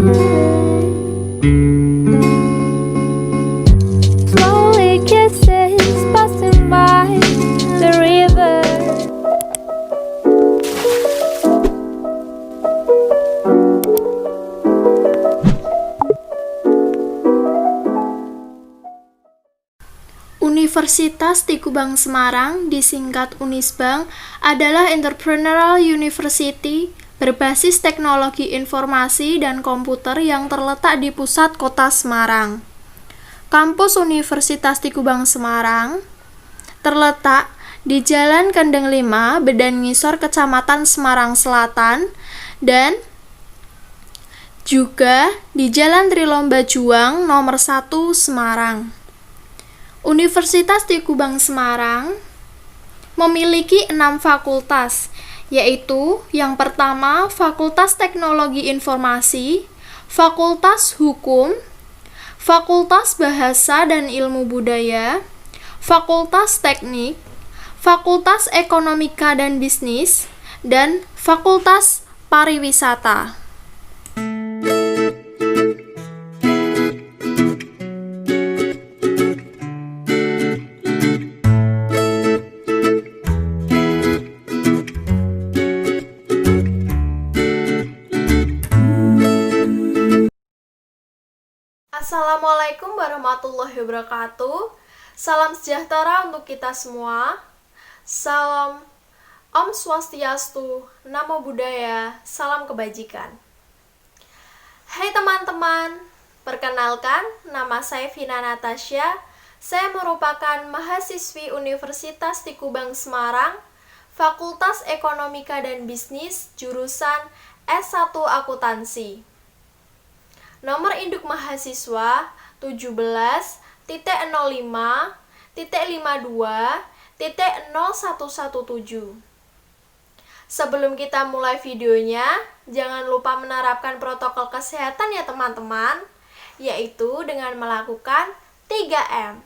Slowly kisses passing by the river. Universitas Tikubang Semarang, disingkat Unisbang, adalah entrepreneurial university berbasis teknologi informasi dan komputer yang terletak di pusat kota Semarang. Kampus Universitas Tikubang Semarang terletak di Jalan Kendeng 5, Bedan Ngisor, Kecamatan Semarang Selatan, dan juga di Jalan Trilomba Juang nomor 1 Semarang. Universitas Tikubang Semarang memiliki 6 fakultas, yaitu yang pertama Fakultas Teknologi Informasi, Fakultas Hukum, Fakultas Bahasa dan Ilmu Budaya, Fakultas Teknik, Fakultas Ekonomika dan Bisnis, dan Fakultas Pariwisata. Assalamualaikum warahmatullahi wabarakatuh. Salam sejahtera untuk kita semua. Salam Om Swastiastu, Namo Buddhaya, salam kebajikan. Hai teman-teman, perkenalkan nama saya Vina Natasha. Saya merupakan mahasiswi Universitas Tikubang Semarang, Fakultas Ekonomika dan Bisnis, jurusan S1 Akuntansi. Nomor induk mahasiswa 17.05.52.0117. Sebelum kita mulai videonya, jangan lupa menerapkan protokol kesehatan ya teman-teman, yaitu dengan melakukan 3M.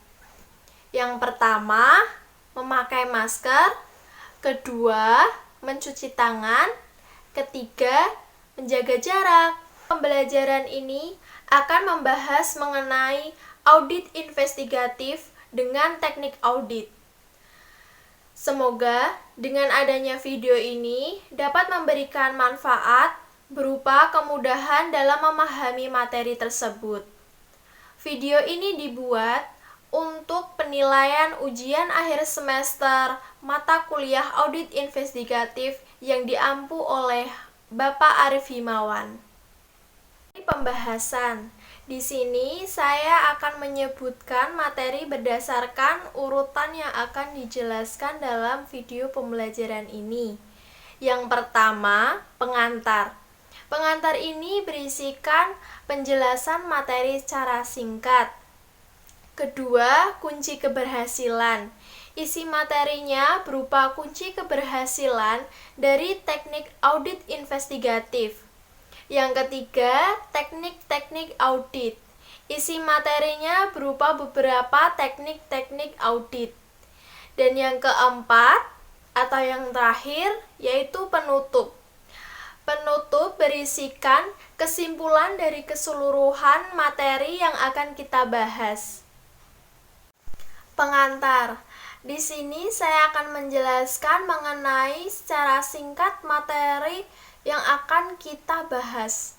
Yang pertama, memakai masker, kedua, mencuci tangan, ketiga, menjaga jarak. Pembelajaran ini akan membahas mengenai audit investigatif dengan teknik audit. Semoga dengan adanya video ini dapat memberikan manfaat berupa kemudahan dalam memahami materi tersebut. Video ini dibuat untuk penilaian ujian akhir semester mata kuliah audit investigatif yang diampu oleh Bapak Arif Himawan. Pembahasan. Di sini saya akan menyebutkan materi berdasarkan urutan yang akan dijelaskan dalam video pembelajaran ini. Yang pertama, pengantar. Pengantar ini berisikan penjelasan materi secara singkat. Kedua, kunci keberhasilan. Isi materinya berupa kunci keberhasilan dari teknik audit investigatif. Yang ketiga, teknik-teknik audit. Isi materinya berupa beberapa teknik-teknik audit. Dan yang keempat, atau yang terakhir, yaitu penutup. Penutup berisikan kesimpulan dari keseluruhan materi yang akan kita bahas. Pengantar. Di sini saya akan menjelaskan mengenai secara singkat materi yang akan kita bahas.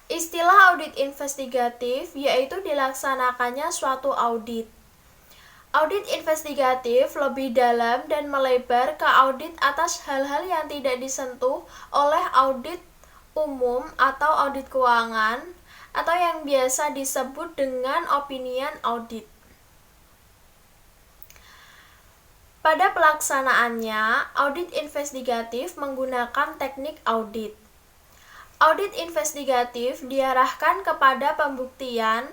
Istilah audit investigatif yaitu dilaksanakannya suatu audit. Audit investigatif lebih dalam dan melebar ke audit atas hal-hal yang tidak disentuh oleh audit umum atau audit keuangan atau yang biasa disebut dengan opinion audit. Pada pelaksanaannya, audit investigatif menggunakan teknik audit. Audit investigatif diarahkan kepada pembuktian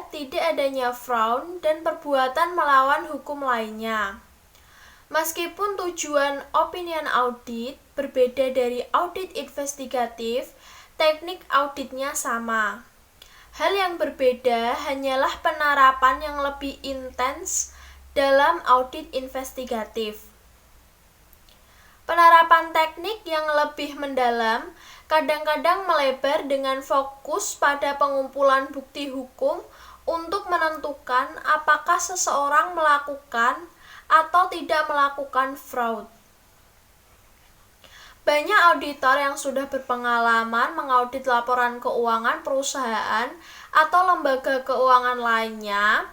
tidak adanya fraud dan perbuatan melawan hukum lainnya. Meskipun tujuan opinion audit berbeda dari audit investigatif, teknik auditnya sama. Hal yang berbeda hanyalah penerapan yang lebih intens dalam audit investigatif. Penerapan teknik yang lebih mendalam kadang-kadang melebar dengan fokus pada pengumpulan bukti hukum untuk menentukan apakah seseorang melakukan atau tidak melakukan fraud. Banyak auditor yang sudah berpengalaman mengaudit laporan keuangan perusahaan atau lembaga keuangan lainnya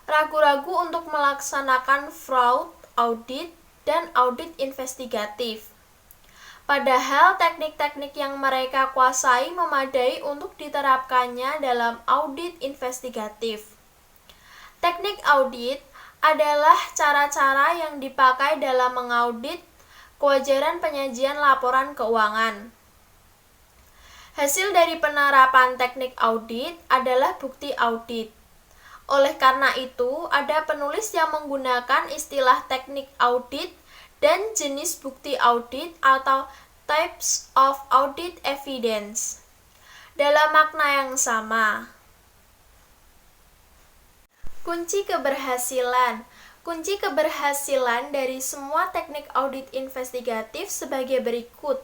ragu-ragu untuk melaksanakan fraud audit dan audit investigatif. Padahal teknik-teknik yang mereka kuasai memadai untuk diterapkannya dalam audit investigatif. Teknik audit adalah cara-cara yang dipakai dalam mengaudit kewajaran penyajian laporan keuangan. Hasil dari penerapan teknik audit adalah bukti audit. Oleh karena itu, ada penulis yang menggunakan istilah teknik audit dan jenis bukti audit atau types of audit evidence dalam makna yang sama. Kunci keberhasilan. Kunci keberhasilan dari semua teknik audit investigatif sebagai berikut.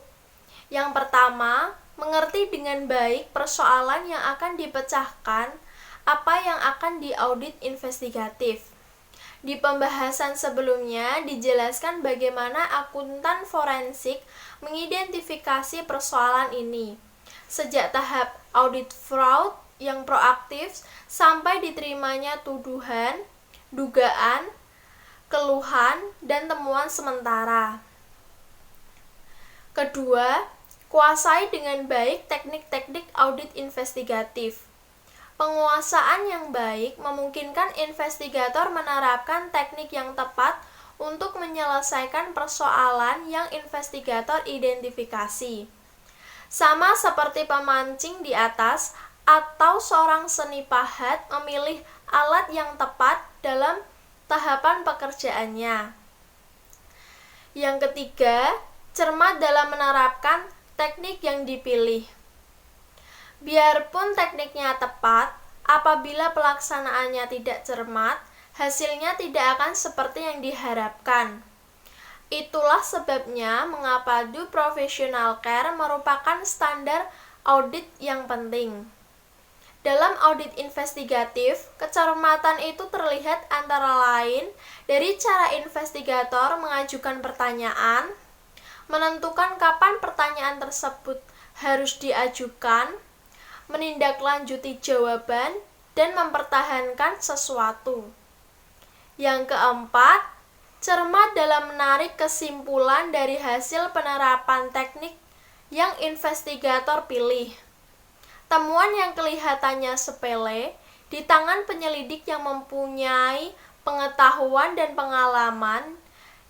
Yang pertama, mengerti dengan baik persoalan yang akan dipecahkan, apa yang akan diaudit investigatif. Di pembahasan sebelumnya dijelaskan bagaimana akuntan forensik mengidentifikasi persoalan ini, sejak tahap audit fraud yang proaktif sampai diterimanya tuduhan, dugaan, keluhan, dan temuan sementara. Kedua, kuasai dengan baik teknik-teknik audit investigatif. Penguasaan yang baik memungkinkan investigator menerapkan teknik yang tepat untuk menyelesaikan persoalan yang investigator identifikasi. Sama seperti pemancing di atas atau seorang seni pahat memilih alat yang tepat dalam tahapan pekerjaannya. Yang ketiga, cermat dalam menerapkan teknik yang dipilih. Biarpun tekniknya tepat, apabila pelaksanaannya tidak cermat, hasilnya tidak akan seperti yang diharapkan. Itulah sebabnya mengapa due professional care merupakan standar audit yang penting. Dalam audit investigatif, kecermatan itu terlihat antara lain dari cara investigator mengajukan pertanyaan, menentukan kapan pertanyaan tersebut harus diajukan, menindaklanjuti jawaban, dan mempertahankan sesuatu. Yang keempat, cermat dalam menarik kesimpulan dari hasil penerapan teknik yang investigator pilih. Temuan yang kelihatannya sepele di tangan penyelidik yang mempunyai pengetahuan dan pengalaman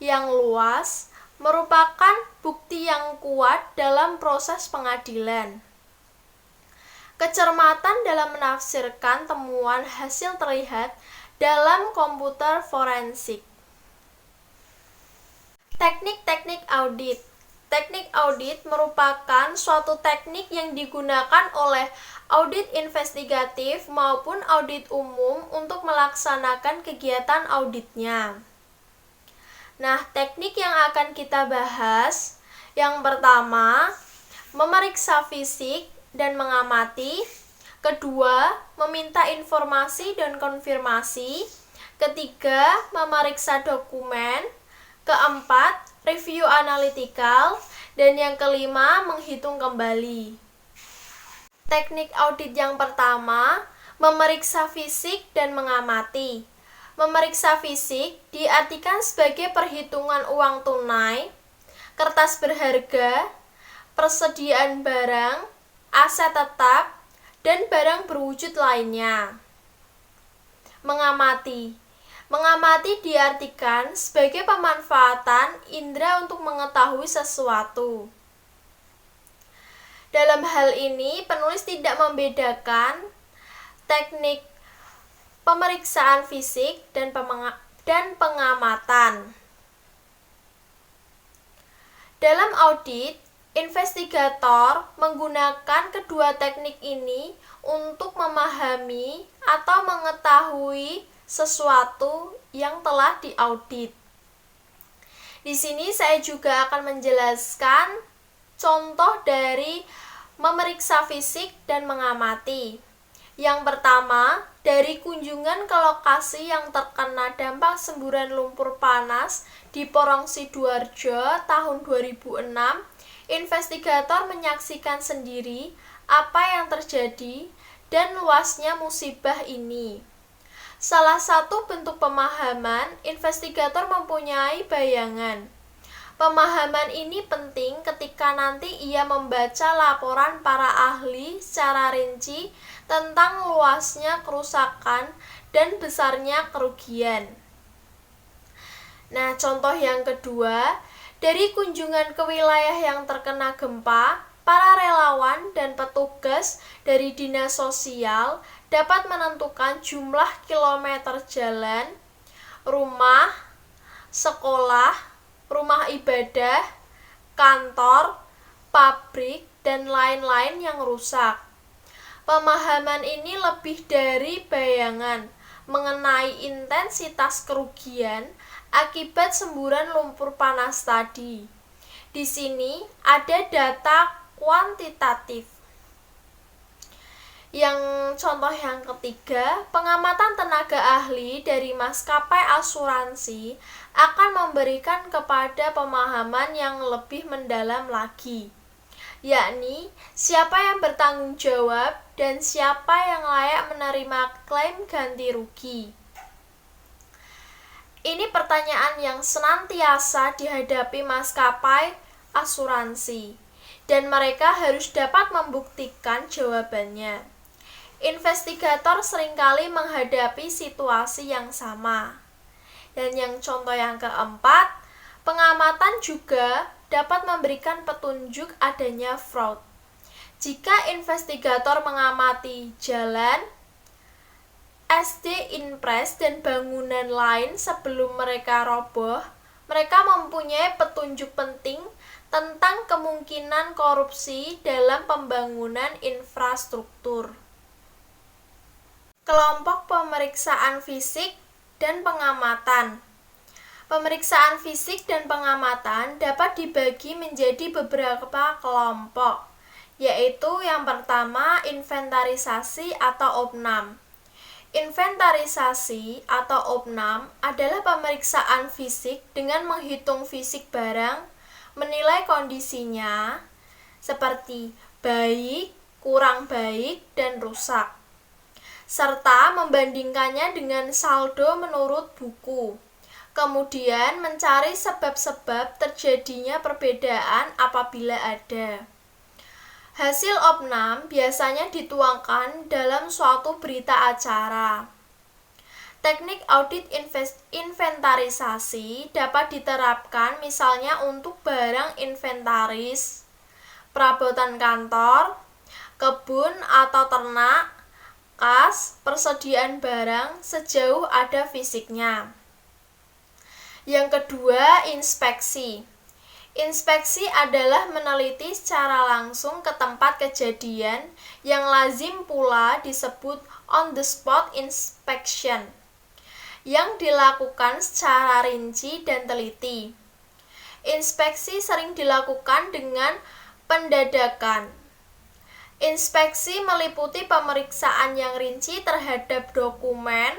yang luas merupakan bukti yang kuat dalam proses pengadilan. Kecermatan dalam menafsirkan temuan hasil terlihat dalam komputer forensik. Teknik-teknik audit. Teknik audit merupakan suatu teknik yang digunakan oleh audit investigatif maupun audit umum untuk melaksanakan kegiatan auditnya. Nah, teknik yang akan kita bahas, yang pertama, memeriksa fisik dan mengamati. Kedua, meminta informasi dan konfirmasi. Ketiga, memeriksa dokumen. Keempat, review analitikal. Dan yang kelima, menghitung kembali. Teknik audit yang pertama, memeriksa fisik dan mengamati. Memeriksa fisik diartikan sebagai perhitungan uang tunai, kertas berharga, persediaan barang, aset tetap, dan barang berwujud lainnya. Mengamati. Mengamati diartikan sebagai pemanfaatan indera untuk mengetahui sesuatu. Dalam hal ini, penulis tidak membedakan teknik pemeriksaan fisik dan pengamatan. Dalam audit, investigator menggunakan kedua teknik ini untuk memahami atau mengetahui sesuatu yang telah diaudit. Di sini saya juga akan menjelaskan contoh dari memeriksa fisik dan mengamati. Yang pertama, dari kunjungan ke lokasi yang terkena dampak semburan lumpur panas di Porong Sidoarjo tahun 2006, investigator menyaksikan sendiri apa yang terjadi dan luasnya musibah ini. Salah satu bentuk pemahaman, investigator mempunyai bayangan. Pemahaman ini penting ketika nanti ia membaca laporan para ahli secara rinci tentang luasnya kerusakan dan besarnya kerugian. Nah, contoh yang kedua, dari kunjungan ke wilayah yang terkena gempa, para relawan dan petugas dari dinas sosial dapat menentukan jumlah kilometer jalan, rumah, sekolah, rumah ibadah, kantor, pabrik, dan lain-lain yang rusak. Pemahaman ini lebih dari bayangan mengenai intensitas kerugian akibat semburan lumpur panas tadi. Di sini ada data kuantitatif. Yang contoh yang ketiga, pengamatan tenaga ahli dari maskapai asuransi akan memberikan kepada pemahaman yang lebih mendalam lagi, yakni siapa yang bertanggung jawab dan siapa yang layak menerima klaim ganti rugi. Ini pertanyaan yang senantiasa dihadapi maskapai asuransi, dan mereka harus dapat membuktikan jawabannya. Investigator seringkali menghadapi situasi yang sama. Dan yang contoh yang keempat, pengamatan juga dapat memberikan petunjuk adanya fraud. Jika investigator mengamati jalan, SD Inpres dan bangunan lain sebelum mereka roboh, mereka mempunyai petunjuk penting tentang kemungkinan korupsi dalam pembangunan infrastruktur. Kelompok pemeriksaan fisik dan pengamatan. Pemeriksaan fisik dan pengamatan dapat dibagi menjadi beberapa kelompok, yaitu yang pertama inventarisasi atau opnam. Inventarisasi atau opnam adalah pemeriksaan fisik dengan menghitung fisik barang, menilai kondisinya seperti baik, kurang baik, dan rusak, serta membandingkannya dengan saldo menurut buku. Kemudian mencari sebab-sebab terjadinya perbedaan apabila ada. Hasil opnam biasanya dituangkan dalam suatu berita acara. Teknik audit inventarisasi dapat diterapkan misalnya untuk barang inventaris, perabotan kantor, kebun atau ternak, kas, persediaan barang sejauh ada fisiknya. Yang kedua, inspeksi. Inspeksi adalah meneliti secara langsung ke tempat kejadian yang lazim pula disebut on-the-spot inspection, yang dilakukan secara rinci dan teliti. Inspeksi sering dilakukan dengan pendadakan. Inspeksi meliputi pemeriksaan yang rinci terhadap dokumen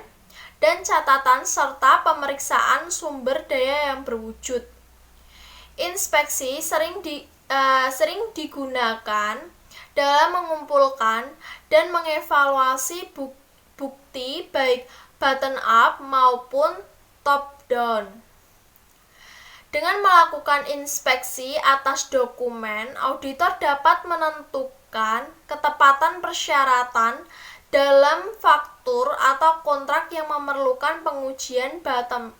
dan catatan serta pemeriksaan sumber daya yang berwujud. Inspeksi sering digunakan dalam mengumpulkan dan mengevaluasi bukti baik bottom up maupun top down. Dengan melakukan inspeksi atas dokumen, auditor dapat menentukan ketepatan persyaratan dalam faktur atau kontrak yang memerlukan pengujian bottom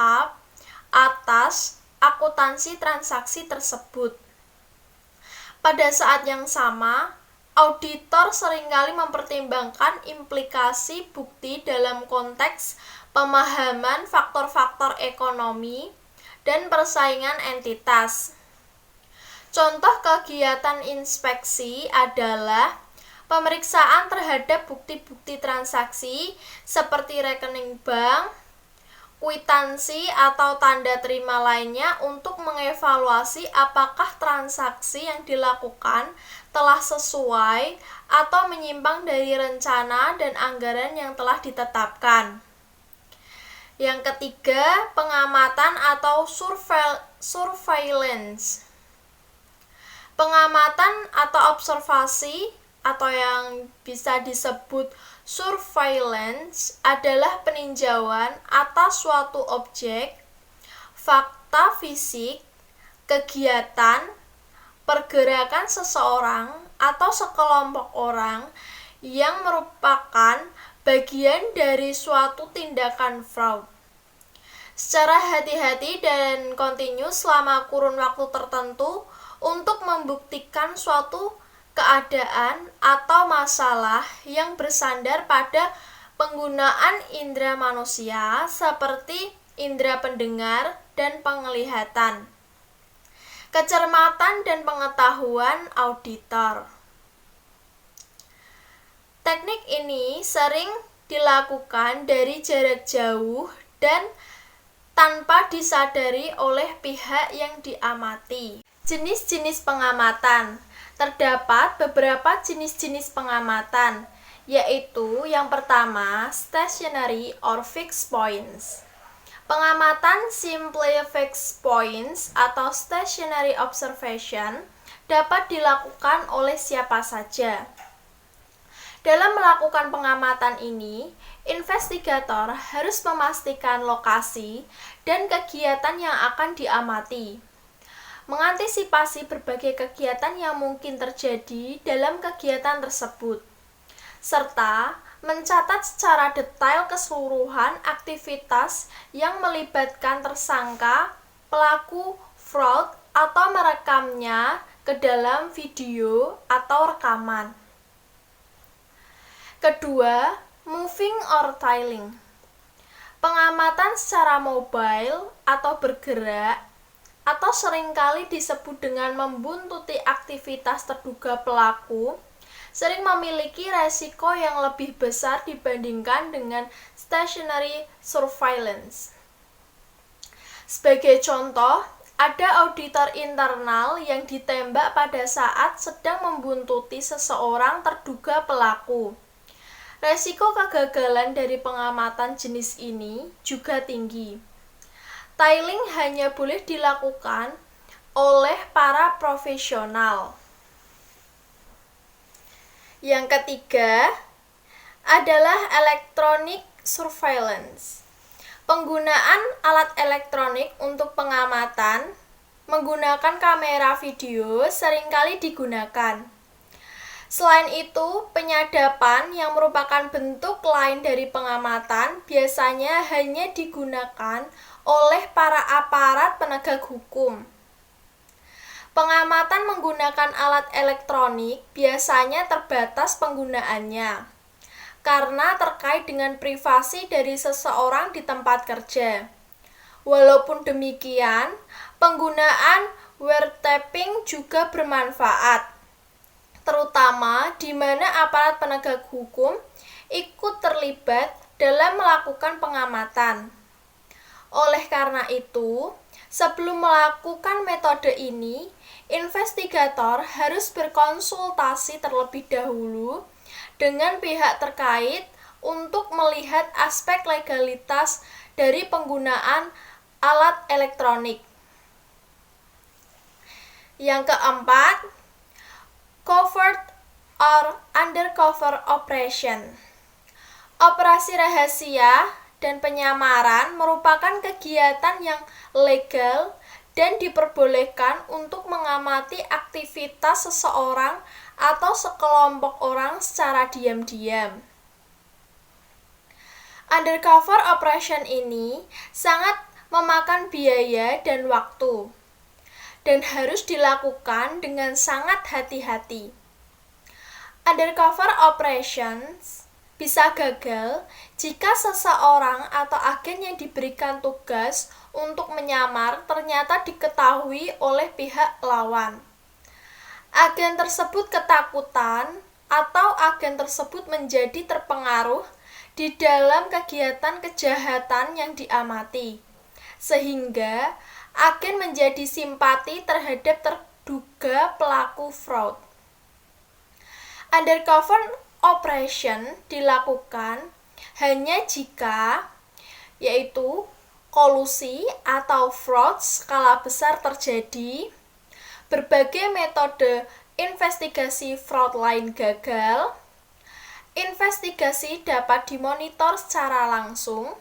up atas akuntansi transaksi tersebut. Pada saat yang sama, auditor seringkali mempertimbangkan implikasi bukti dalam konteks pemahaman faktor-faktor ekonomi dan persaingan entitas. Contoh kegiatan inspeksi adalah pemeriksaan terhadap bukti-bukti transaksi seperti rekening bank, kwitansi atau tanda terima lainnya untuk mengevaluasi apakah transaksi yang dilakukan telah sesuai atau menyimpang dari rencana dan anggaran yang telah ditetapkan. Yang ketiga, pengamatan atau surveillance. Pengamatan atau observasi atau yang bisa disebut surveillance adalah peninjauan atas suatu objek, fakta fisik, kegiatan, pergerakan seseorang atau sekelompok orang yang merupakan bagian dari suatu tindakan fraud. Secara hati-hati dan kontinu selama kurun waktu tertentu untuk membuktikan suatu keadaan atau masalah yang bersandar pada penggunaan indera manusia seperti indera pendengar dan penglihatan, kecermatan dan pengetahuan auditor. Teknik ini sering dilakukan dari jarak jauh dan tanpa disadari oleh pihak yang diamati. Jenis-jenis pengamatan. Terdapat beberapa jenis-jenis pengamatan, yaitu yang pertama, stationary or fixed points. Pengamatan simply fixed points atau stationary observation dapat dilakukan oleh siapa saja. Dalam melakukan pengamatan ini, investigator harus memastikan lokasi dan kegiatan yang akan diamati, mengantisipasi berbagai kegiatan yang mungkin terjadi dalam kegiatan tersebut, serta mencatat secara detail keseluruhan aktivitas yang melibatkan tersangka, pelaku fraud, atau merekamnya ke dalam video atau rekaman. Kedua, moving or tiling. Pengamatan secara mobile atau bergerak atau seringkali disebut dengan membuntuti aktivitas terduga pelaku, sering memiliki resiko yang lebih besar dibandingkan dengan stationary surveillance. Sebagai contoh, ada auditor internal yang ditembak pada saat sedang membuntuti seseorang terduga pelaku. Resiko kegagalan dari pengamatan jenis ini juga tinggi. Tiling hanya boleh dilakukan oleh para profesional. Yang ketiga adalah electronic surveillance. Penggunaan alat elektronik untuk pengamatan menggunakan kamera video seringkali digunakan. Selain itu, penyadapan yang merupakan bentuk lain dari pengamatan biasanya hanya digunakan oleh para aparat penegak hukum. Pengamatan menggunakan alat elektronik biasanya terbatas penggunaannya karena terkait dengan privasi dari seseorang di tempat kerja. Walaupun demikian, penggunaan wiretapping juga bermanfaat, terutama di mana aparat penegak hukum ikut terlibat dalam melakukan pengamatan. Oleh karena itu, sebelum melakukan metode ini, investigator harus berkonsultasi terlebih dahulu dengan pihak terkait untuk melihat aspek legalitas dari penggunaan alat elektronik. Yang keempat, covert or undercover operation. Operasi rahasia dan penyamaran merupakan kegiatan yang legal dan diperbolehkan untuk mengamati aktivitas seseorang atau sekelompok orang secara diam-diam. Undercover operation ini sangat memakan biaya dan waktu, dan harus dilakukan dengan sangat hati-hati. Undercover operations bisa gagal jika seseorang atau agen yang diberikan tugas untuk menyamar ternyata diketahui oleh pihak lawan. Agen tersebut ketakutan atau agen tersebut menjadi terpengaruh di dalam kegiatan kejahatan yang diamati, sehingga agen menjadi simpati terhadap terduga pelaku fraud. Undercover operation dilakukan hanya jika yaitu kolusi atau fraud skala besar terjadi, berbagai metode investigasi fraud lain gagal, investigasi dapat dimonitor secara langsung,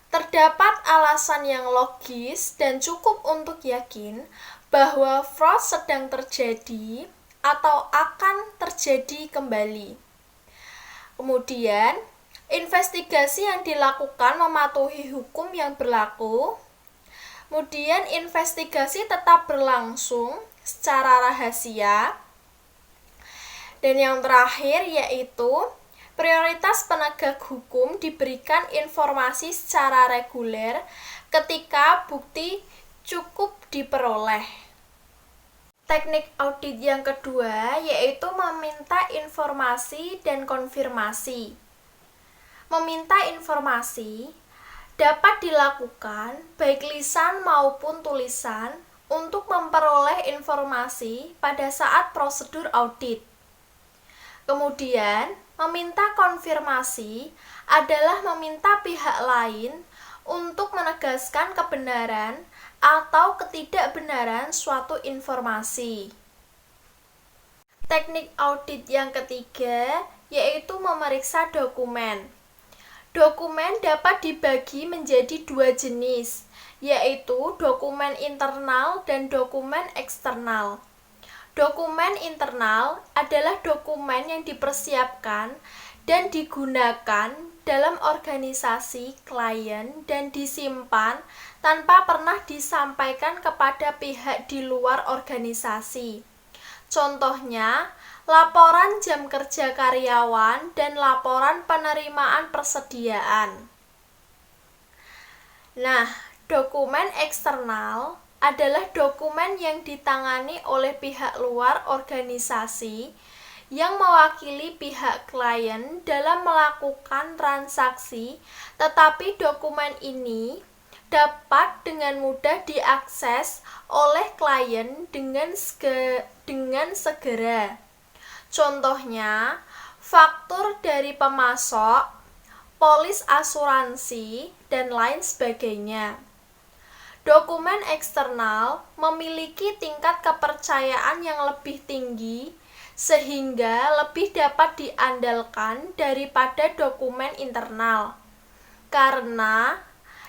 terdapat alasan yang logis dan cukup untuk yakin bahwa fraud sedang terjadi atau akan terjadi kembali. Kemudian, investigasi yang dilakukan mematuhi hukum yang berlaku. Kemudian, investigasi tetap berlangsung secara rahasia. Dan yang terakhir yaitu prioritas penegak hukum diberikan informasi secara reguler ketika bukti cukup diperoleh. Teknik audit yang kedua yaitu meminta informasi dan konfirmasi. Meminta informasi dapat dilakukan baik lisan maupun tulisan untuk memperoleh informasi pada saat prosedur audit. Kemudian, meminta konfirmasi adalah meminta pihak lain untuk menegaskan kebenaran atau ketidakbenaran suatu informasi. Teknik audit yang ketiga yaitu memeriksa dokumen. Dokumen dapat dibagi menjadi dua jenis, yaitu dokumen internal dan dokumen eksternal. Dokumen internal adalah dokumen yang dipersiapkan dan digunakan dalam organisasi klien dan disimpan tanpa pernah disampaikan kepada pihak di luar organisasi. Contohnya, laporan jam kerja karyawan dan laporan penerimaan persediaan. Nah, dokumen eksternal adalah dokumen yang ditangani oleh pihak luar organisasi yang mewakili pihak klien dalam melakukan transaksi, tetapi dokumen ini dapat dengan mudah diakses oleh klien dengan segera. Contohnya, faktur dari pemasok, polis asuransi, dan lain sebagainya. Dokumen eksternal memiliki tingkat kepercayaan yang lebih tinggi sehingga lebih dapat diandalkan daripada dokumen internal. Karena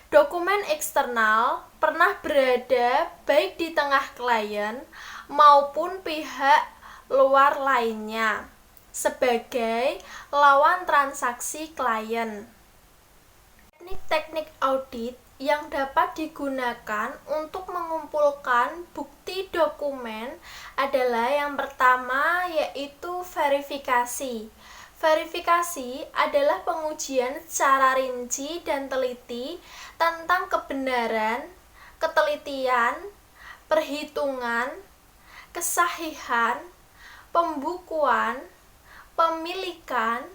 dokumen eksternal pernah berada baik di tengah klien maupun pihak luar lainnya sebagai lawan transaksi klien. Teknik-teknik audit yang dapat digunakan untuk mengumpulkan bukti dokumen adalah yang pertama yaitu verifikasi. Verifikasi adalah pengujian secara rinci dan teliti tentang kebenaran, ketelitian, perhitungan, kesahihan, pembukuan, pemilikan,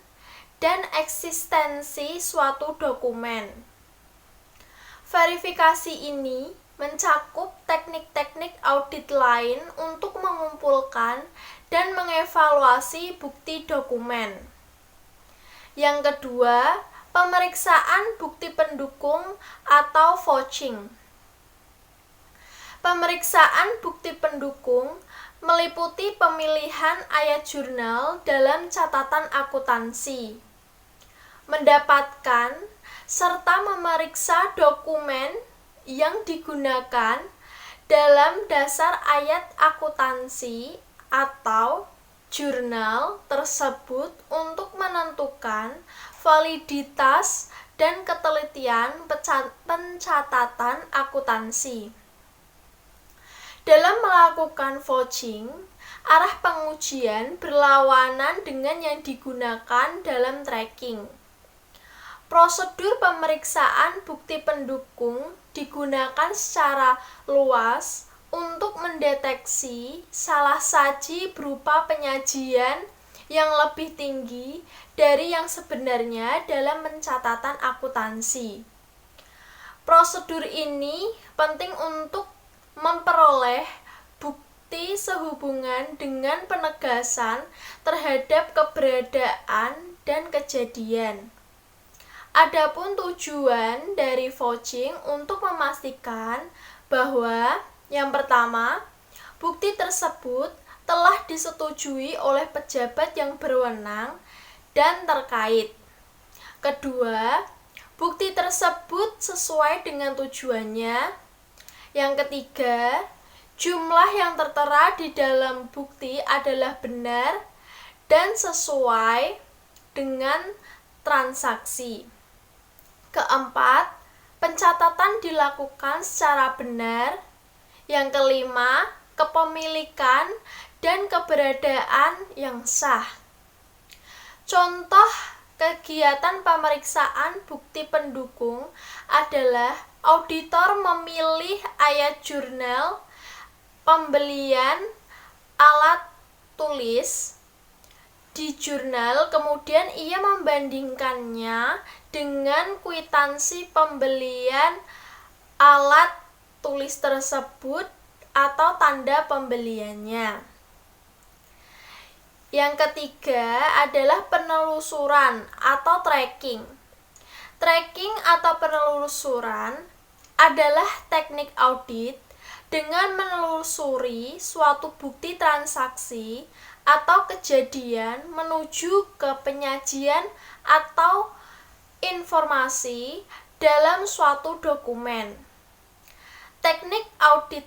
dan eksistensi suatu dokumen. Verifikasi ini mencakup teknik-teknik audit lain untuk mengumpulkan dan mengevaluasi bukti dokumen. Yang kedua, pemeriksaan bukti pendukung atau vouching. Pemeriksaan bukti pendukung meliputi pemilihan ayat jurnal dalam catatan akuntansi, mendapatkan serta memeriksa dokumen yang digunakan dalam dasar ayat akuntansi atau jurnal tersebut untuk menentukan validitas dan ketelitian pencatatan akuntansi. Dalam melakukan vouching, arah pengujian berlawanan dengan yang digunakan dalam tracking. Prosedur pemeriksaan bukti pendukung digunakan secara luas untuk mendeteksi salah saji berupa penyajian yang lebih tinggi dari yang sebenarnya dalam pencatatan akuntansi. Prosedur ini penting untuk memperoleh bukti sehubungan dengan penegasan terhadap keberadaan dan kejadian. Adapun tujuan dari vouching untuk memastikan bahwa yang pertama, bukti tersebut telah disetujui oleh pejabat yang berwenang dan terkait. Kedua, bukti tersebut sesuai dengan tujuannya. Yang ketiga, jumlah yang tertera di dalam bukti adalah benar dan sesuai dengan transaksi. Keempat, pencatatan dilakukan secara benar. Yang kelima, kepemilikan dan keberadaan yang sah. Contoh kegiatan pemeriksaan bukti pendukung adalah auditor memilih ayat jurnal pembelian alat tulis di jurnal, kemudian ia membandingkannya dengan kwitansi pembelian alat tulis tersebut atau tanda pembeliannya. Yang ketiga adalah penelusuran atau tracking. Tracking atau penelusuran adalah teknik audit dengan menelusuri suatu bukti transaksi atau kejadian menuju ke penyajian atau informasi dalam suatu dokumen. Teknik audit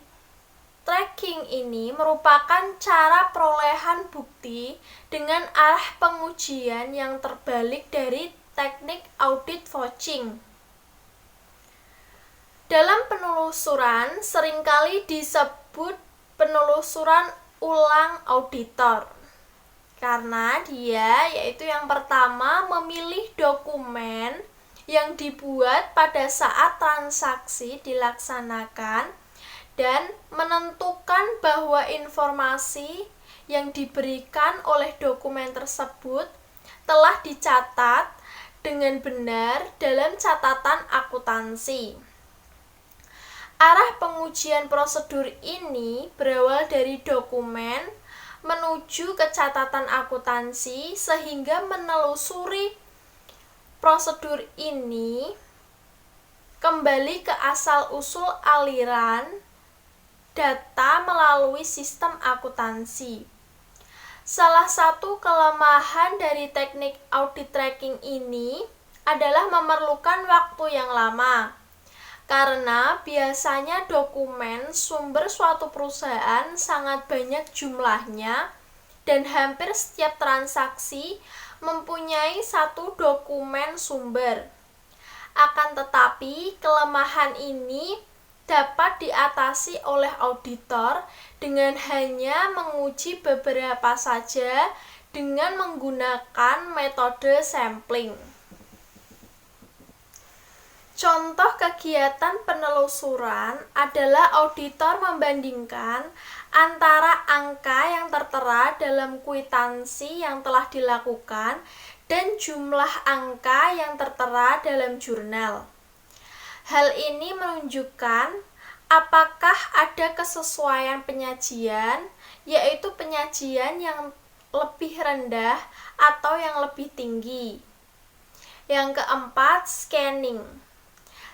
tracking ini merupakan cara perolehan bukti dengan arah pengujian yang terbalik dari teknik audit vouching. Dalam penelusuran seringkali disebut penelusuran ulang auditor, karena dia yaitu yang pertama memilih dokumen yang dibuat pada saat transaksi dilaksanakan dan menentukan bahwa informasi yang diberikan oleh dokumen tersebut telah dicatat dengan benar dalam catatan akuntansi. Arah pengujian prosedur ini berawal dari dokumen menuju ke catatan akuntansi sehingga menelusuri prosedur ini kembali ke asal-usul aliran data melalui sistem akuntansi. Salah satu kelemahan dari teknik audit tracking ini adalah memerlukan waktu yang lama, karena biasanya dokumen sumber suatu perusahaan sangat banyak jumlahnya dan hampir setiap transaksi mempunyai satu dokumen sumber. Akan tetapi, kelemahan ini dapat diatasi oleh auditor dengan hanya menguji beberapa saja dengan menggunakan metode sampling. Contoh kegiatan penelusuran adalah auditor membandingkan antara angka yang tertera dalam kwitansi yang telah dilakukan dan jumlah angka yang tertera dalam jurnal. Hal ini menunjukkan apakah ada kesesuaian penyajian, yaitu penyajian yang lebih rendah atau yang lebih tinggi. Yang keempat, scanning.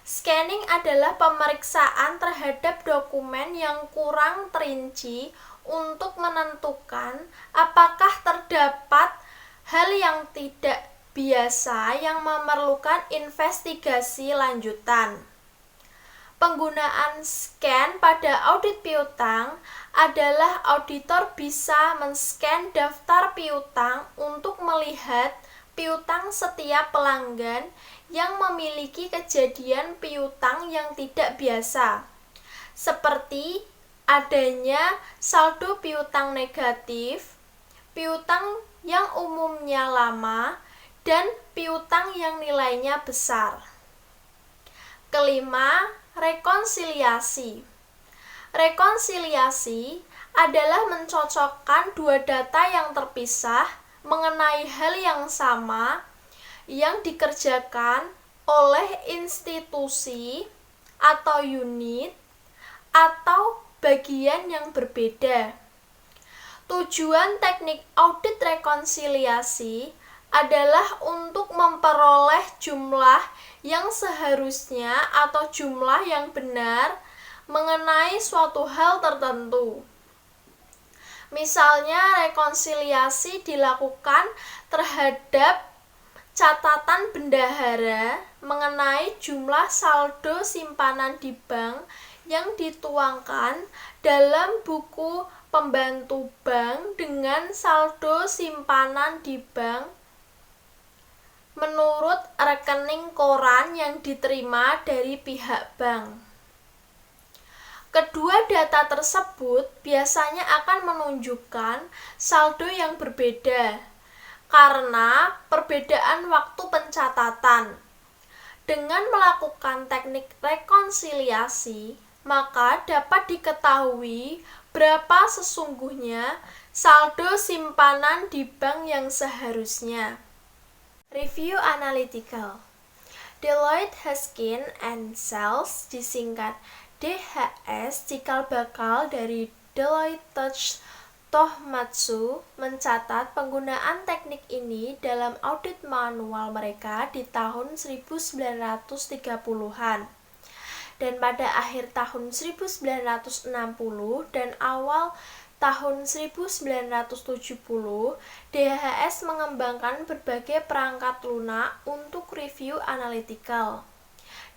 Scanning adalah pemeriksaan terhadap dokumen yang kurang terinci untuk menentukan apakah terdapat hal yang tidak biasa yang memerlukan investigasi lanjutan. Penggunaan scan pada audit piutang adalah auditor bisa men-scan daftar piutang untuk melihat piutang setiap pelanggan yang memiliki kejadian piutang yang tidak biasa, seperti adanya saldo piutang negatif, piutang yang umumnya lama, dan piutang yang nilainya besar. Kelima, rekonsiliasi. Rekonsiliasi adalah mencocokkan dua data yang terpisah mengenai hal yang sama yang dikerjakan oleh institusi atau unit atau bagian yang berbeda. Tujuan teknik audit rekonsiliasi adalah untuk memperoleh jumlah yang seharusnya atau jumlah yang benar mengenai suatu hal tertentu. Misalnya, rekonsiliasi dilakukan terhadap catatan bendahara mengenai jumlah saldo simpanan di bank yang dituangkan dalam buku pembantu bank dengan saldo simpanan di bank menurut rekening koran yang diterima dari pihak bank. Kedua data tersebut biasanya akan menunjukkan saldo yang berbeda karena perbedaan waktu pencatatan. Dengan melakukan teknik rekonsiliasi, maka dapat diketahui berapa sesungguhnya saldo simpanan di bank yang seharusnya. Review Analytical. Deloitte Haskins and Sells, disingkat DHS, cikal bakal dari Deloitte Touch Tohmatsu, mencatat penggunaan teknik ini dalam audit manual mereka di tahun 1930-an. Dan pada akhir tahun 1960 dan awal tahun 1970, DHS mengembangkan berbagai perangkat lunak untuk review analytical.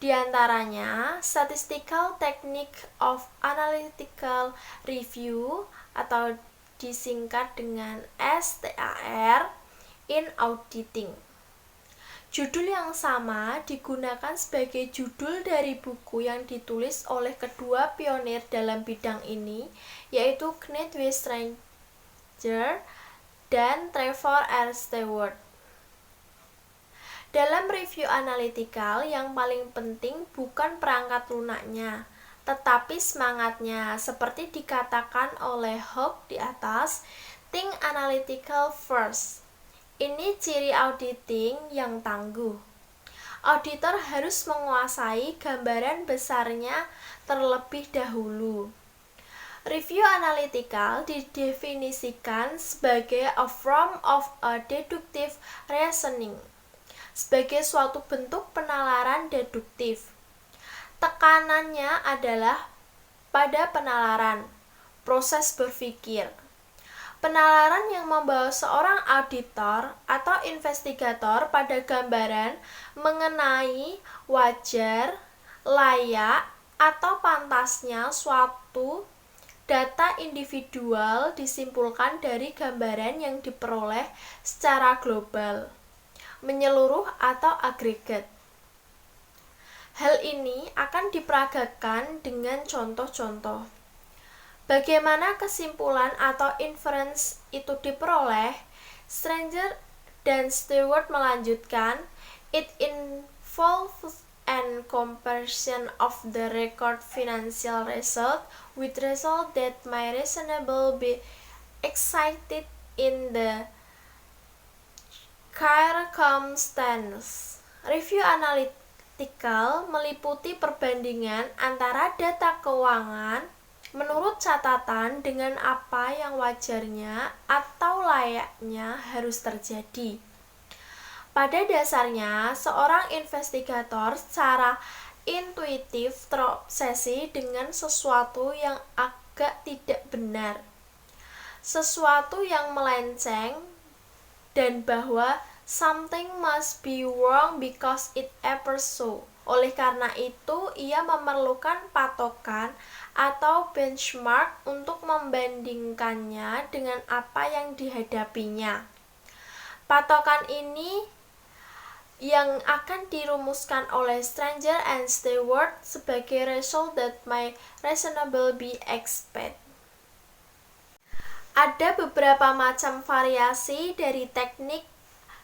Di antaranya, Statistical Technique of Analytical Review atau disingkat dengan STAR in Auditing. Judul yang sama digunakan sebagai judul dari buku yang ditulis oleh kedua pionir dalam bidang ini, yaitu Kenneth W. Stranger dan Trevor R. Stewart. Dalam review analytical, yang paling penting bukan perangkat lunaknya, tetapi semangatnya, seperti dikatakan oleh Hawke di atas, think analytical first. Ini ciri auditing yang tangguh. Auditor harus menguasai gambaran besarnya terlebih dahulu. Review analytical didefinisikan sebagai a form of a deductive reasoning, sebagai suatu bentuk penalaran deduktif. Tekanannya adalah pada penalaran, proses berpikir. Penalaran yang membawa seorang auditor atau investigator pada gambaran mengenai wajar, layak, atau pantasnya suatu data individual disimpulkan dari gambaran yang diperoleh secara global, menyeluruh atau agregat. Hal ini akan diperagakan dengan contoh-contoh. Bagaimana kesimpulan atau inference itu diperoleh? Stranger dan Stewart melanjutkan, it involves an comparison of the record financial result with result that may reasonably be excited in the circumstance. Review analytical meliputi perbandingan antara data keuangan menurut catatan dengan apa yang wajarnya atau layaknya harus terjadi. Pada dasarnya, seorang investigator secara intuitif terobsesi dengan sesuatu yang agak tidak benar, sesuatu yang melenceng, dan bahwa something must be wrong because it appears so. Oleh karena itu, ia memerlukan patokan atau benchmark untuk membandingkannya dengan apa yang dihadapinya. Patokan ini yang akan dirumuskan oleh Stranger and Stewart sebagai result that may reasonably be expected. Ada beberapa macam variasi dari teknik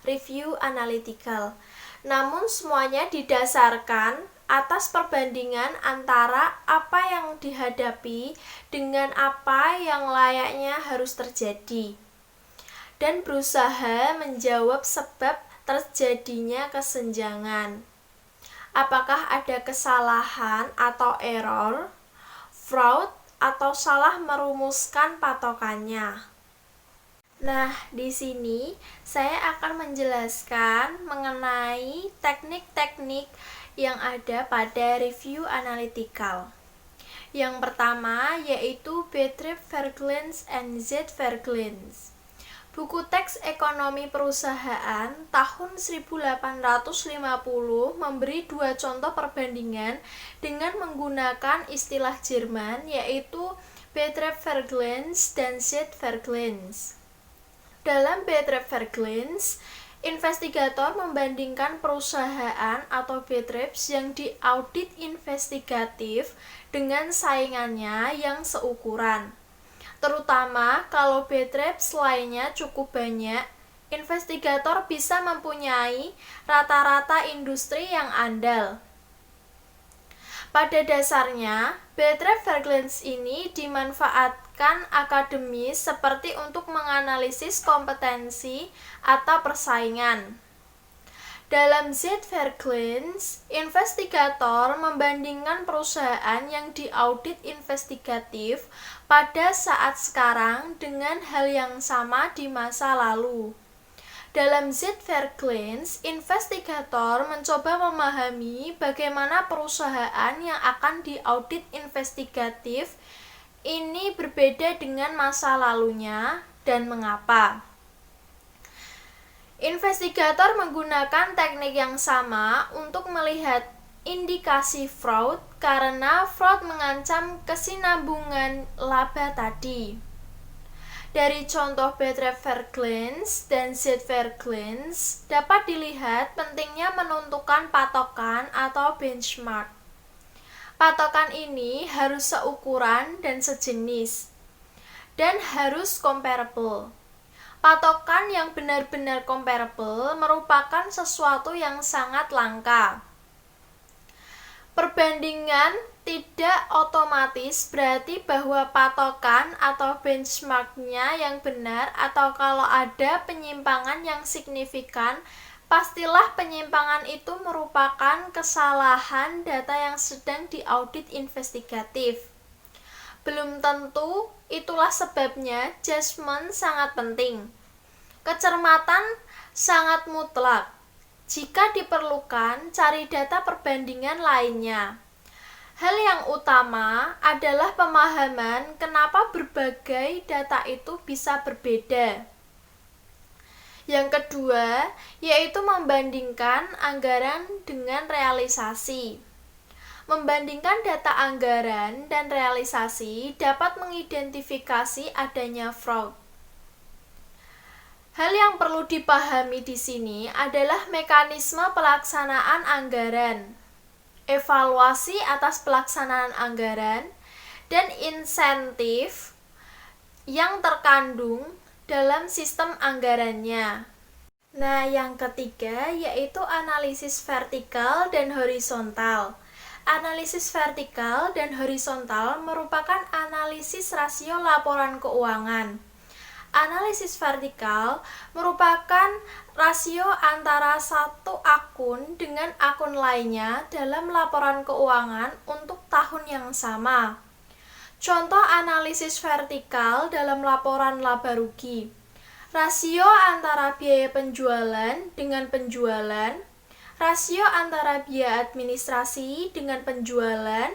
review analytical, namun semuanya didasarkan atas perbandingan antara apa yang dihadapi dengan apa yang layaknya harus terjadi. dan berusaha menjawab sebab terjadinya kesenjangan. Apakah ada kesalahan atau error, fraud, atau salah merumuskan patokannya? Nah, di sini saya akan menjelaskan mengenai teknik-teknik yang ada pada review analytical. Yang pertama yaitu Betrip-Vergleins and Z-Vergleins. Buku teks ekonomi perusahaan tahun 1850 memberi dua contoh perbandingan dengan menggunakan istilah Jerman yaitu Betrip-Vergleins dan Z-Vergleins. Dalam Betrip-Vergleins, investigator membandingkan perusahaan atau Betrips yang diaudit investigatif dengan saingannya yang seukuran. Terutama kalau Betrips lainnya cukup banyak, investigator bisa mempunyai rata-rata industri yang andal. Pada dasarnya, Betrip-Vergleins ini dimanfaatkan akademis seperti untuk menganalisis kompetensi atau persaingan. Dalam Z-Vergleins, investigator membandingkan perusahaan yang diaudit investigatif pada saat sekarang dengan hal yang sama di masa lalu. Dalam Z-Vergleins, investigator mencoba memahami bagaimana perusahaan yang akan diaudit investigatif ini berbeda dengan masa lalunya dan mengapa. Investigator menggunakan teknik yang sama untuk melihat indikasi fraud karena fraud mengancam kesinambungan laba tadi. Dari contoh Betrip-Vergleins dan Z-Vergleins dapat dilihat pentingnya menentukan patokan atau benchmark. Patokan ini harus seukuran dan sejenis dan harus comparable. Patokan yang benar-benar comparable merupakan sesuatu yang sangat langka. Perbandingan tidak otomatis berarti bahwa patokan atau benchmarknya yang benar atau kalau ada penyimpangan yang signifikan, pastilah penyimpangan itu merupakan kesalahan data yang sedang diaudit investigatif. Belum tentu, itulah sebabnya judgement sangat penting. Kecermatan sangat mutlak. Jika diperlukan, cari data perbandingan lainnya. Hal yang utama adalah pemahaman kenapa berbagai data itu bisa berbeda. Yang kedua, yaitu membandingkan anggaran dengan realisasi. Membandingkan data anggaran dan realisasi dapat mengidentifikasi adanya fraud. Hal yang perlu dipahami di sini adalah mekanisme pelaksanaan anggaran, evaluasi atas pelaksanaan anggaran, dan insentif yang terkandung dalam sistem anggarannya. Nah, yang ketiga yaitu analisis vertikal dan horizontal. Analisis vertikal dan horizontal merupakan analisis rasio laporan keuangan. Analisis vertikal merupakan rasio antara satu akun dengan akun lainnya dalam laporan keuangan untuk tahun yang sama. Contoh analisis vertikal dalam laporan laba rugi. Rasio antara biaya penjualan dengan penjualan, rasio antara biaya administrasi dengan penjualan,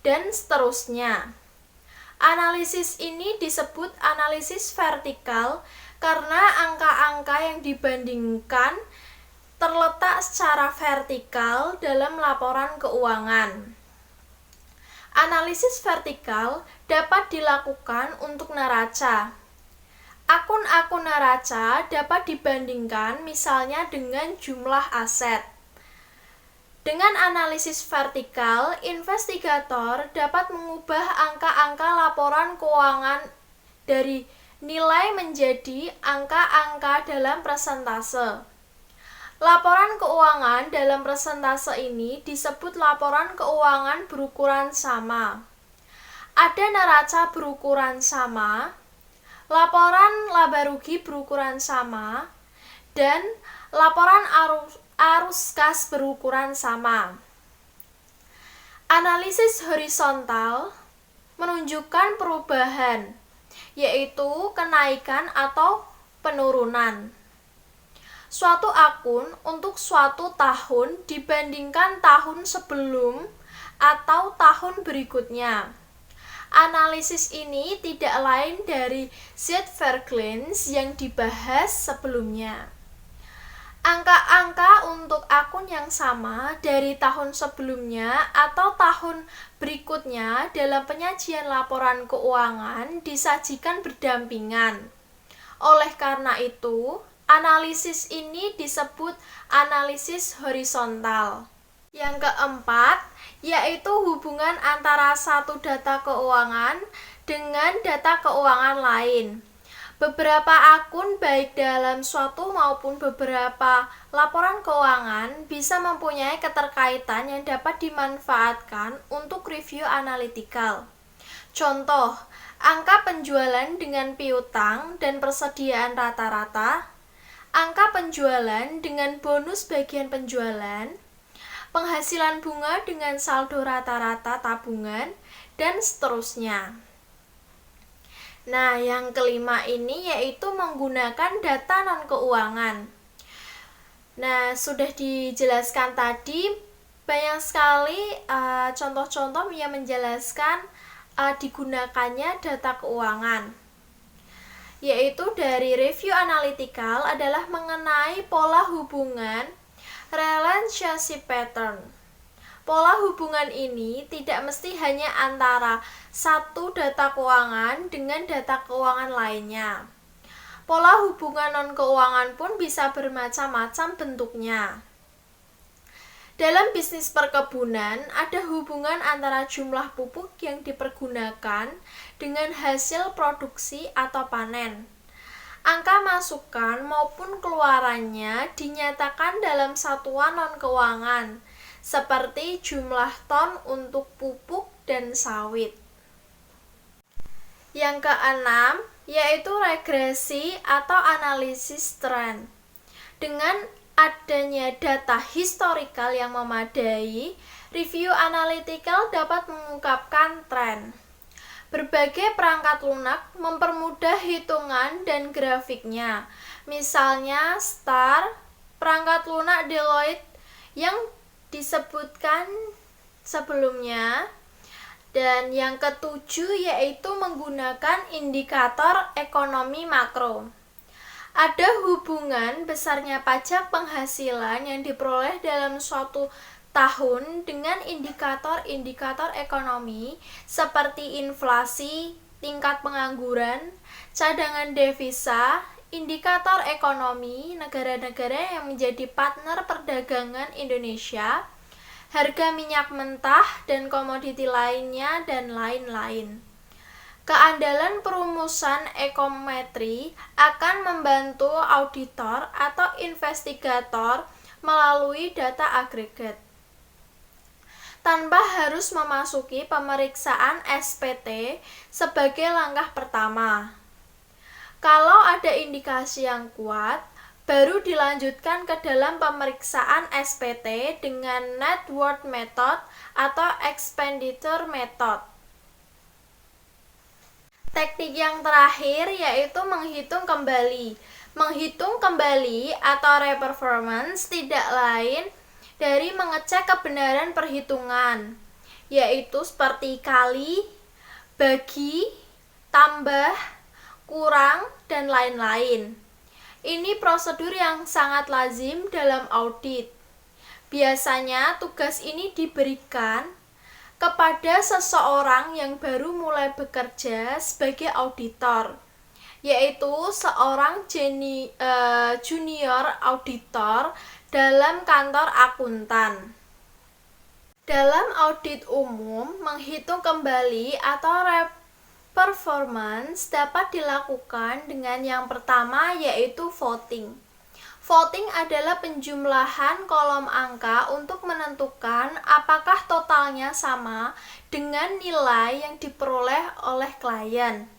dan seterusnya. Analisis ini disebut analisis vertikal karena angka-angka yang dibandingkan terletak secara vertikal dalam laporan keuangan. Analisis vertikal dapat dilakukan untuk neraca. Akun-akun neraca dapat dibandingkan misalnya dengan jumlah aset. Dengan analisis vertikal, investigator dapat mengubah angka-angka laporan keuangan dari nilai menjadi angka-angka dalam persentase. Laporan keuangan dalam persentase ini disebut laporan keuangan berukuran sama. Ada neraca berukuran sama, laporan laba rugi berukuran sama, dan laporan arus kas berukuran sama. Analisis horizontal menunjukkan perubahan, yaitu kenaikan atau penurunan suatu akun untuk suatu tahun dibandingkan tahun sebelum atau tahun berikutnya. Analisis ini tidak lain dari Z-Vergleich yang dibahas sebelumnya. Angka-angka untuk akun yang sama dari tahun sebelumnya atau tahun berikutnya dalam penyajian laporan keuangan disajikan berdampingan. Oleh karena itu, analisis ini disebut analisis horizontal. Yang keempat, yaitu hubungan antara satu data keuangan dengan data keuangan lain. Beberapa akun baik dalam suatu maupun beberapa laporan keuangan bisa mempunyai keterkaitan yang dapat dimanfaatkan untuk review analitikal. Contoh, angka penjualan dengan piutang dan persediaan rata-rata, angka penjualan dengan bonus bagian penjualan, penghasilan bunga dengan saldo rata-rata tabungan, dan seterusnya. Nah, yang kelima ini yaitu menggunakan data non-keuangan. Nah, sudah dijelaskan tadi, banyak sekali contoh-contoh yang menjelaskan digunakannya data keuangan. Yaitu dari review analytical adalah mengenai pola hubungan relationship pattern. Pola hubungan ini tidak mesti hanya antara satu data keuangan dengan data keuangan lainnya. Pola hubungan non-keuangan pun bisa bermacam-macam bentuknya. Dalam bisnis perkebunan, ada hubungan antara jumlah pupuk yang dipergunakan dengan hasil produksi atau panen. Angka masukan maupun keluarannya dinyatakan dalam satuan non-keuangan, seperti jumlah ton untuk pupuk dan sawit. Yang keenam, yaitu regresi atau analisis tren. Dengan adanya data historikal yang memadai, review analytical dapat mengungkapkan tren. Berbagai perangkat lunak mempermudah hitungan dan grafiknya. Misalnya STAR, perangkat lunak Deloitte yang disebutkan sebelumnya, dan yang ketujuh yaitu menggunakan indikator ekonomi makro. Ada hubungan besarnya pajak penghasilan yang diperoleh dalam suatu tahun dengan indikator-indikator ekonomi seperti inflasi, tingkat pengangguran, cadangan devisa, indikator ekonomi negara-negara yang menjadi partner perdagangan Indonesia, harga minyak mentah dan komoditi lainnya, dan lain-lain. Keandalan perumusan ekometri akan membantu auditor atau investigator melalui data agregat, tanpa harus memasuki pemeriksaan SPT sebagai langkah pertama. Kalau ada indikasi yang kuat, baru dilanjutkan ke dalam pemeriksaan SPT dengan net worth method atau expenditure method. Teknik yang terakhir yaitu menghitung kembali. Menghitung kembali atau reperformance tidak lain dari mengecek kebenaran perhitungan, yaitu seperti kali, bagi, tambah, kurang, dan lain-lain. Ini prosedur yang sangat lazim dalam audit. Biasanya tugas ini diberikan kepada seseorang yang baru mulai bekerja sebagai auditor, yaitu seorang junior auditor dalam kantor akuntan. Dalam audit umum, menghitung kembali atau performance dapat dilakukan dengan yang pertama yaitu voting. Voting adalah penjumlahan kolom angka untuk menentukan apakah totalnya sama dengan nilai yang diperoleh oleh klien.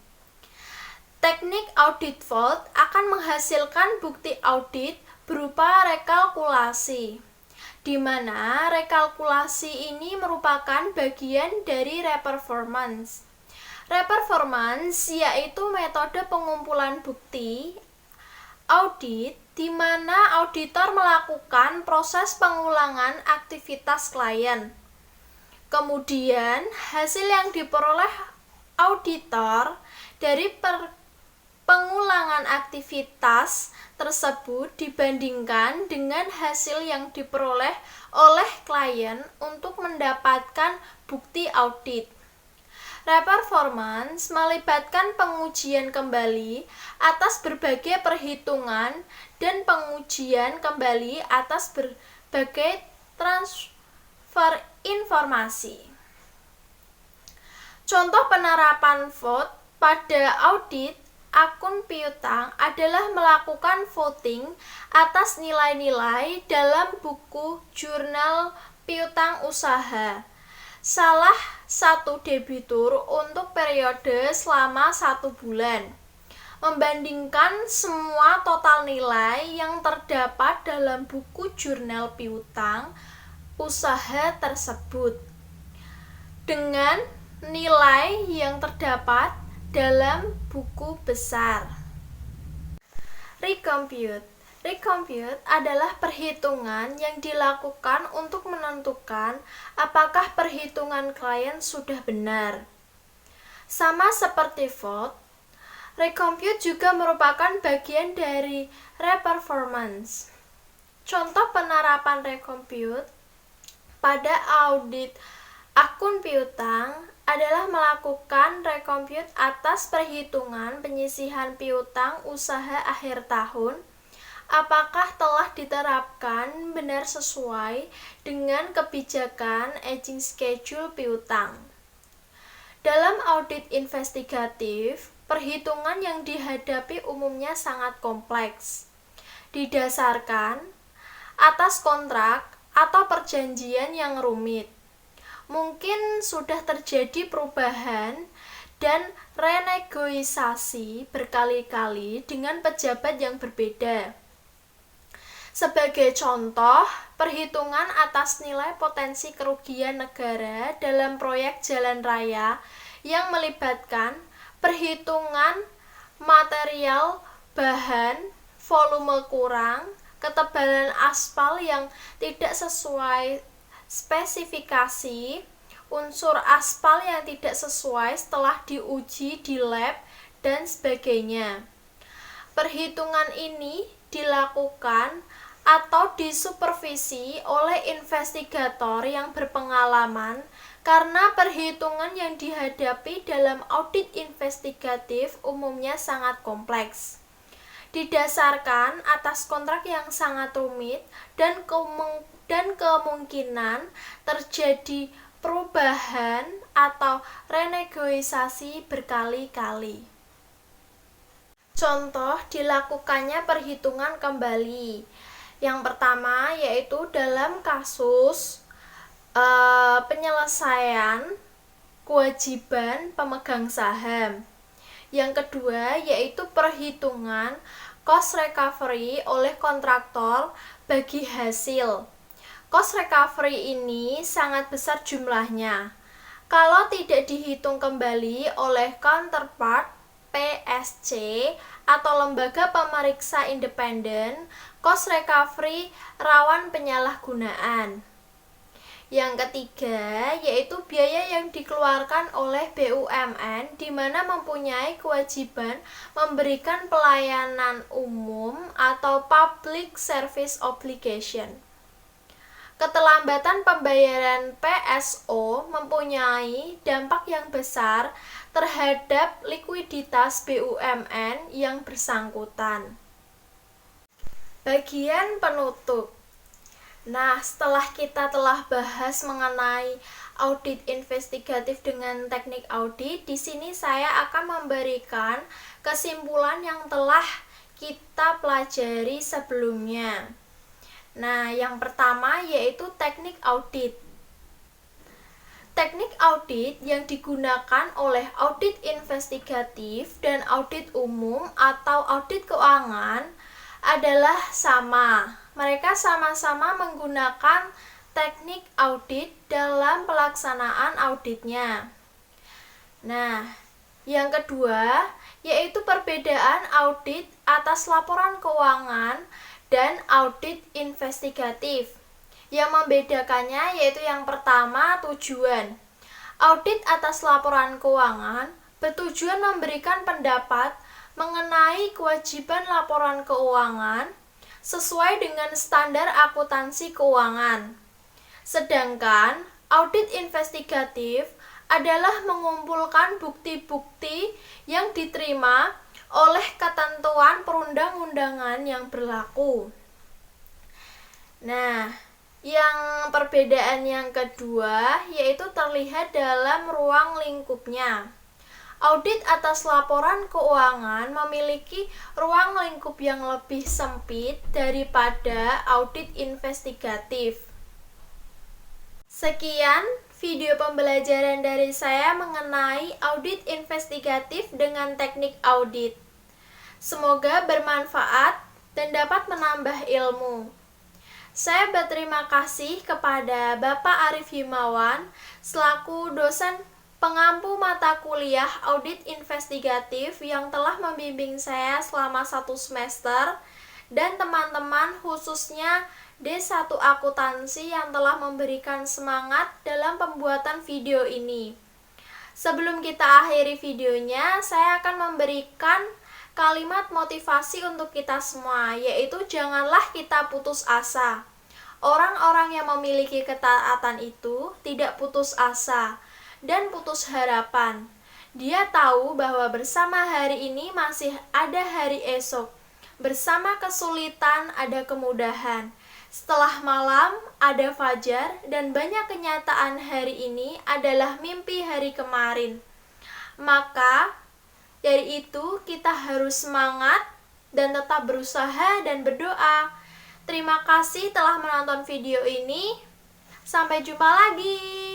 Teknik audit vault akan menghasilkan bukti audit berupa rekalkulasi, di mana rekalkulasi ini merupakan bagian dari reperformance. Reperformance yaitu metode pengumpulan bukti audit di mana auditor melakukan proses pengulangan aktivitas klien. Kemudian, hasil yang diperoleh auditor dari pengulangan aktivitas tersebut dibandingkan dengan hasil yang diperoleh oleh klien untuk mendapatkan bukti audit. Reperformance melibatkan pengujian kembali atas berbagai perhitungan dan pengujian kembali atas berbagai transfer informasi. Contoh penerapan vote pada audit akun piutang adalah melakukan voting atas nilai-nilai dalam buku jurnal piutang usaha salah satu debitur untuk periode selama 1 bulan, membandingkan semua total nilai yang terdapat dalam buku jurnal piutang usaha tersebut dengan nilai yang terdapat dalam buku besar. Recompute adalah perhitungan yang dilakukan untuk menentukan apakah perhitungan klien sudah benar. Sama seperti vote, recompute juga merupakan bagian dari reperformance. Contoh penerapan recompute pada audit akun piutang adalah melakukan recompute atas perhitungan penyisihan piutang usaha akhir tahun, apakah telah diterapkan benar sesuai dengan kebijakan aging schedule piutang. Dalam audit investigatif, perhitungan yang dihadapi umumnya sangat kompleks, didasarkan atas kontrak atau perjanjian yang rumit. Mungkin sudah terjadi perubahan dan renegosiasi berkali-kali dengan pejabat yang berbeda. Sebagai contoh, perhitungan atas nilai potensi kerugian negara dalam proyek jalan raya yang melibatkan perhitungan material bahan, volume kurang, ketebalan aspal yang tidak sesuai spesifikasi, unsur aspal yang tidak sesuai setelah diuji di lab, dan sebagainya. Perhitungan ini dilakukan atau disupervisi oleh investigator yang berpengalaman karena perhitungan yang dihadapi dalam audit investigatif umumnya sangat kompleks. Didasarkan atas kontrak yang sangat rumit dan kemungkinan terjadi perubahan atau renegosiasi berkali-kali. Contoh dilakukannya perhitungan kembali. Yang pertama yaitu dalam kasus penyelesaian kewajiban pemegang saham. Yang kedua yaitu perhitungan cost recovery oleh kontraktor bagi hasil. Cost recovery ini sangat besar jumlahnya. Kalau tidak dihitung kembali oleh counterpart PSC atau lembaga pemeriksa independen, cost recovery rawan penyalahgunaan. Yang ketiga yaitu biaya yang dikeluarkan oleh BUMN di mana mempunyai kewajiban memberikan pelayanan umum atau public service obligation. Keterlambatan pembayaran PSO mempunyai dampak yang besar terhadap likuiditas BUMN yang bersangkutan. Bagian penutup. Nah, setelah kita telah bahas mengenai audit investigatif dengan teknik audit, di sini saya akan memberikan kesimpulan yang telah kita pelajari sebelumnya. Nah, yang pertama yaitu teknik audit. Teknik audit yang digunakan oleh audit investigatif dan audit umum atau audit keuangan adalah sama. Mereka sama-sama menggunakan teknik audit dalam pelaksanaan auditnya. Nah, yang kedua yaitu perbedaan audit atas laporan keuangan dan audit investigatif. Yang membedakannya yaitu yang pertama, tujuan. Audit atas laporan keuangan bertujuan memberikan pendapat mengenai kewajiban laporan keuangan sesuai dengan standar akuntansi keuangan. Sedangkan audit investigatif adalah mengumpulkan bukti-bukti yang diterima oleh ketentuan perundang-undangan yang berlaku. Nah, yang perbedaan yang kedua yaitu terlihat dalam ruang lingkupnya. Audit atas laporan keuangan memiliki ruang lingkup yang lebih sempit daripada audit investigatif. Sekian video pembelajaran dari saya mengenai audit investigatif dengan teknik audit. Semoga bermanfaat dan dapat menambah ilmu. Saya berterima kasih kepada Bapak Arif Himawan selaku dosen pengampu mata kuliah audit investigatif yang telah membimbing saya selama 1 semester dan teman-teman khususnya D1 Akuntansi yang telah memberikan semangat dalam pembuatan video ini. Sebelum kita akhiri videonya, saya akan memberikan kalimat motivasi untuk kita semua, yaitu janganlah kita putus asa. Orang-orang yang memiliki ketaatan itu tidak putus asa dan putus harapan. Dia tahu bahwa bersama hari ini masih ada hari esok. Bersama kesulitan ada kemudahan. Setelah malam ada fajar dan banyak kenyataan hari ini adalah mimpi hari kemarin. Maka dari itu kita harus semangat dan tetap berusaha dan berdoa. Terima kasih telah menonton video ini. Sampai jumpa lagi.